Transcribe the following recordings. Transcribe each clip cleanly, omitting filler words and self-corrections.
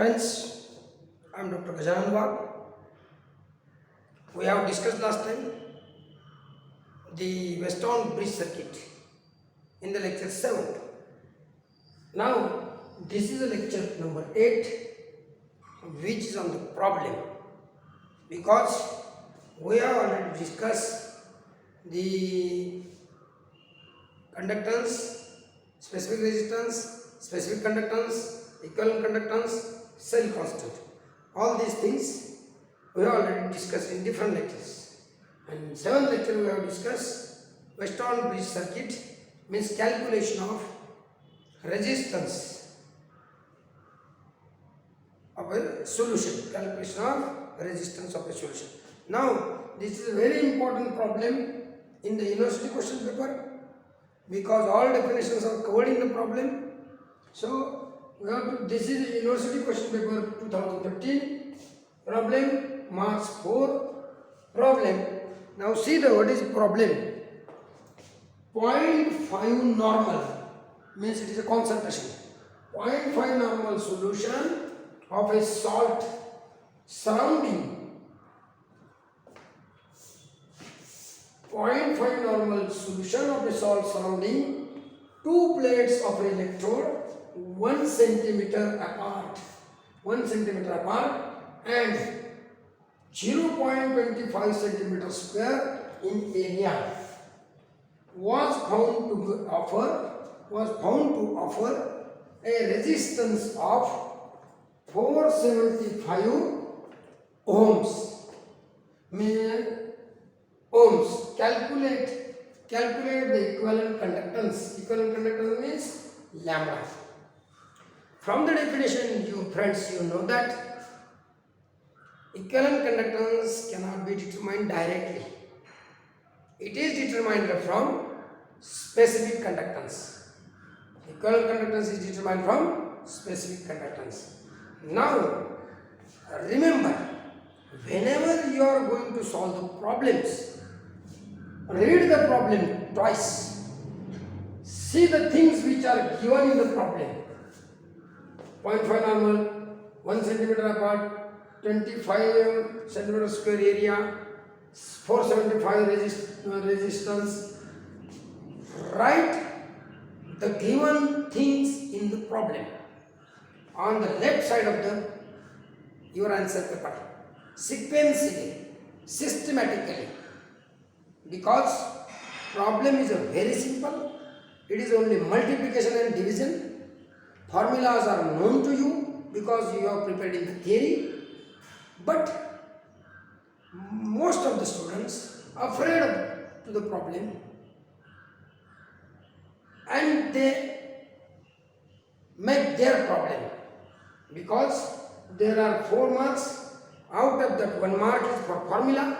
Friends, I am Dr. Gajanan Wag. We have discussed last time the Weston Bridge circuit in the lecture 7. Now, this is a lecture number 8, which is on the problem, because we have already discussed the conductance, specific resistance, specific conductance, equivalent conductance, cell constant. All these things we have already discussed in different lectures. And in 7th lecture we have discussed Weston Bridge circuit, means calculation of resistance of a solution, calculation of resistance of a solution. Now, this is a very important problem in the university question paper, because all definitions are covered in the problem. So we have to, this is university question paper 2015 problem, March 4 problem. Now see the what is problem. 0.5 normal means it is a concentration. 0.5 normal solution of a salt surrounding 0.5 normal solution of a salt surrounding two plates of an electrode 1 centimeter apart, and 0.25 centimeter square in area was found to offer a resistance of 475 ohms. Calculate the equivalent conductance. Equivalent conductance means lambda. From the definition, you friends, you know that equivalent conductance cannot be determined directly. It is determined from specific conductance. Equivalent conductance is determined from specific conductance. Now, remember, whenever you are going to solve the problems, read the problem twice. See the things which are given in the problem. 0.5 normal, 1 centimeter apart, 25 centimeter square area, 475 resistance. Write the given things in the problem on the left side of your answer paper, sequentially, systematically, because problem is a very simple. It is only multiplication and division. Formulas are known to you because you have prepared in the theory, but most of the students are afraid of the problem and they make their problem, because there are 4 marks. Out of that, 1 mark is for formula,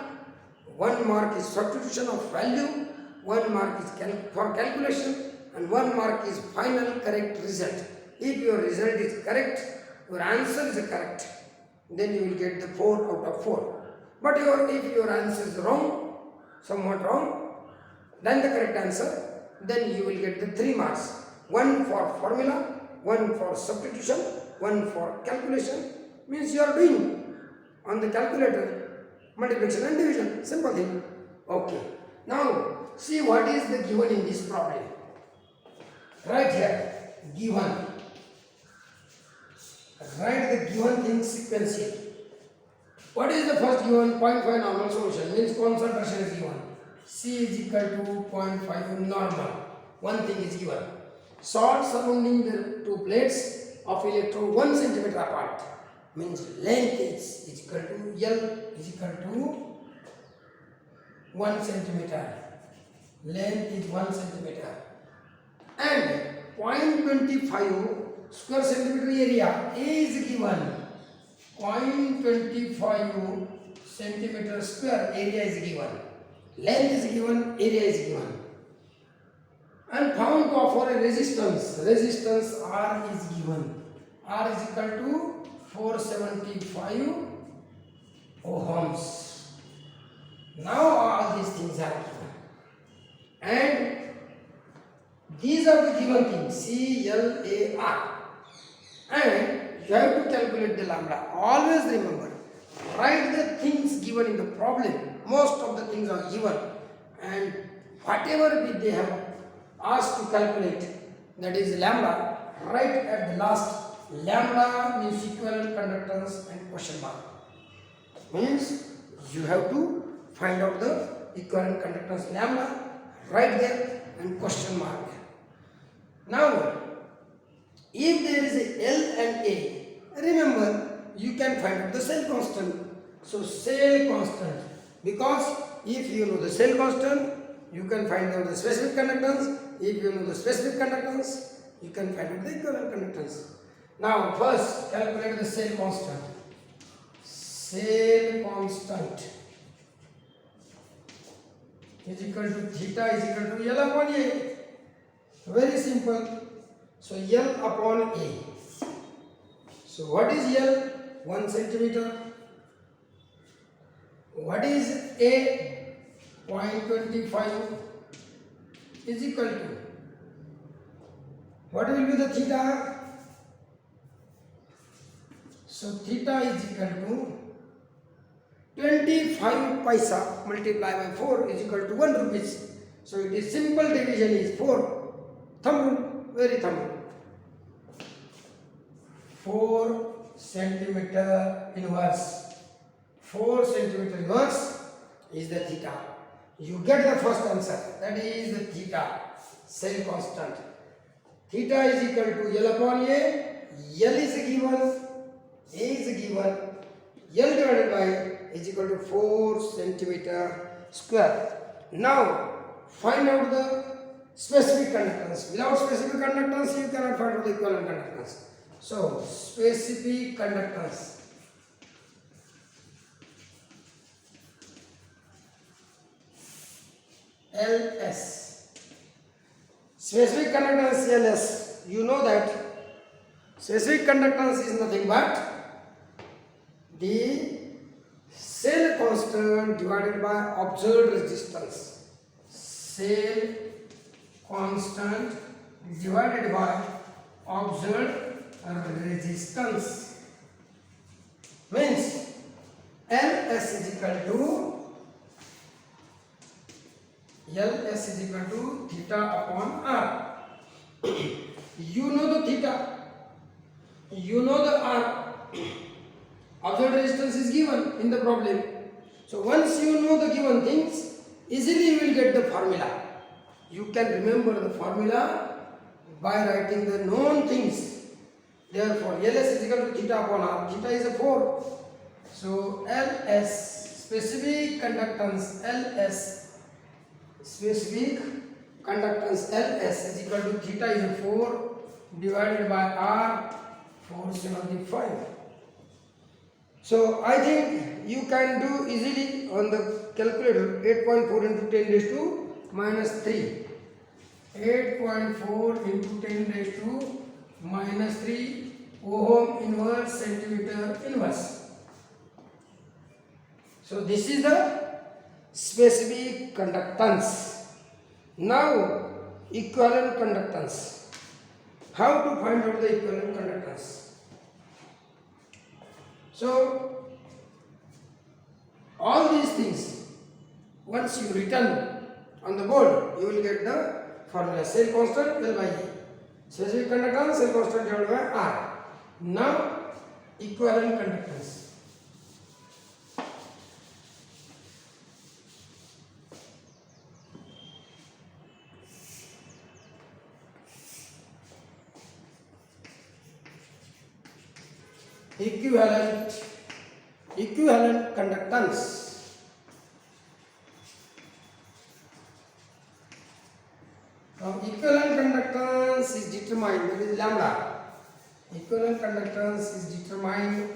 1 mark is substitution of value, 1 mark is for calculation, and 1 mark is final correct result. If your result is correct, your answer is correct, then you will get the 4 out of 4. But if your answer is wrong, somewhat wrong, then the correct answer, then you will get the 3 marks. 1 for formula, 1 for substitution, 1 for calculation. Means you are doing on the calculator multiplication and division. Simple thing. Okay. Now, see what is the given in this problem. Right here, given. Write the given things sequentially. What is the first given? 0.5 normal solution means concentration is given. C is equal to 0.5 normal. One thing is given. Salt surrounding the two plates of electrode 1 centimeter apart means length is equal to L is equal to 1 centimeter. Length is 1 centimeter. And 0.25 square centimeter area is given. 0.25 centimeter square area is given. Length is given, area is given. And found to offer a resistance. Resistance R is given. R is equal to 475 ohms. Now all these things are given. And these are the given things, C, L, A, R. And you have to calculate the lambda. Always remember, write the things given in the problem. Most of the things are given, and whatever they have asked to calculate, that is lambda, write at the last. Lambda means equivalent conductance and question mark. Means you have to find out the equivalent conductance lambda, write there and question mark there. Now, if there is a L and A, remember you can find out the cell constant. So cell constant, because if you know the cell constant, you can find out the specific conductance. If you know the specific conductance, you can find out the equivalent conductance. Now first calculate the cell constant. Cell constant is equal to theta is equal to L upon A. Very simple. So L upon A. So what is L? 1 centimeter. What is A? 0.25 is equal to, what will be the theta? So theta is equal to 25 paisa multiplied by 4 is equal to 1 rupees. So it is simple division is 4. Thumb rule, very thumb rule. 4 centimeter inverse. 4 centimeter inverse is the theta. You get the first answer. That is the theta, cell constant. Theta is equal to L upon A. L is given. A is given. L divided by is equal to 4 centimeter square. Now find out the specific conductance. Without specific conductance, you cannot find out the equivalent conductance. So specific conductance. LS. Specific conductance LS. You know that specific conductance is nothing but the cell constant divided by observed resistance. Cell constant divided by observed resistance. Means LS is equal to theta upon R. You know the theta, you know the R. Observed resistance is given in the problem. So once you know the given things, easily you will get the formula. You can remember the formula by writing the known things. Therefore, LS is equal to theta upon R. Theta is a 4. So LS, specific conductance LS, specific conductance LS is equal to theta is a 4 divided by R, 475. So I think you can do easily on the calculator. 8.4 into 10 raised to minus 3. 8.4 into 10 raised to minus 3 ohm inverse centimeter inverse. So this is the specific conductance. Now equivalent conductance. How to find out the equivalent conductance? So all these things, once you written on the board, you will get the formula. Cell constant L by A. Specific conductance, cell constant divided by R. Now equivalent conductance. Equivalent conductance. Now equivalent conductance is determined, that is lambda. Equivalent conductance is determined,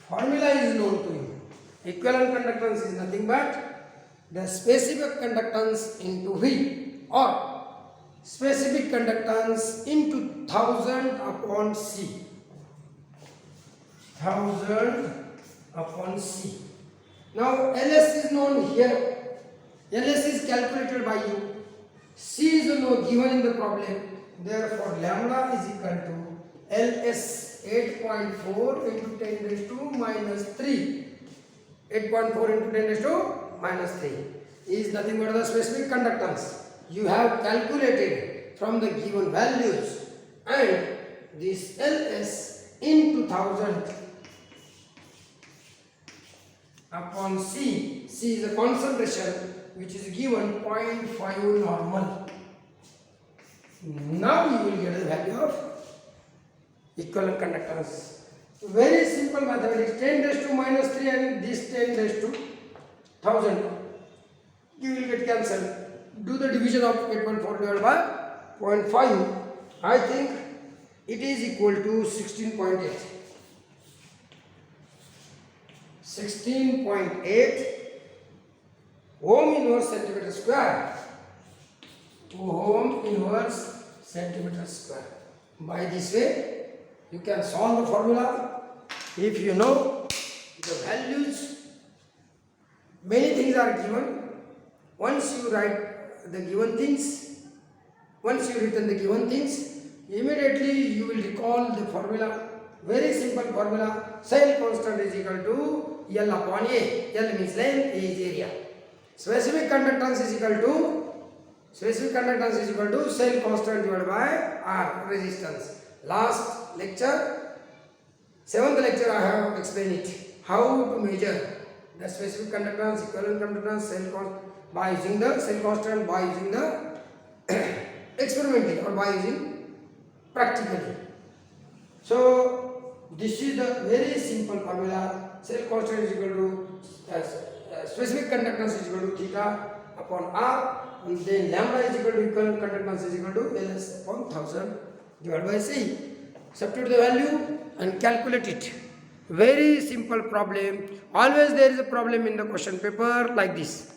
formula is known to you. Equivalent conductance is nothing but the specific conductance into V, or specific conductance into 1000 upon C. 1000 upon C. Now LS is known here. LS is calculated by you. C is given in the problem. Therefore lambda is equal to LS 8.4 into 10 raised to minus 3. 8.4 into 10 raised to minus 3 is nothing but the specific conductance. You have calculated from the given values, and this LS into 1000 upon C. C is the concentration which is given 0.5 normal. Now you will get the value of equivalent conductance. Very simple mathematics. 10 raised to minus 3 and this 10 raised to 1000. You will get cancelled. Do the division of 8.4 divided by 0.5. I think it is equal to 16.8. 16.8 ohm inverse centimeter square. Ohm inverse centimeter square. By this way, you can solve the formula. If you know the values, many things are given. Once you write the given things, once you written the given things, immediately you will recall the formula. Very simple formula. Cell constant is equal to L upon A. L means length, A is area. Specific conductance is equal to cell constant divided by R, resistance. Last lecture, 7th lecture, I have explained it. How to measure the specific conductance, equivalent conductance, cell constant by using the cell constant, by using the experimentally or by using practically. So this is the very simple formula. Cell constant is equal to specific conductance is equal to theta upon R, and then lambda is equal to equivalent conductance is equal to Ls upon 1000 divided by C. Substitute the value and calculate it. Very simple problem. Always there is a problem in the question paper like this.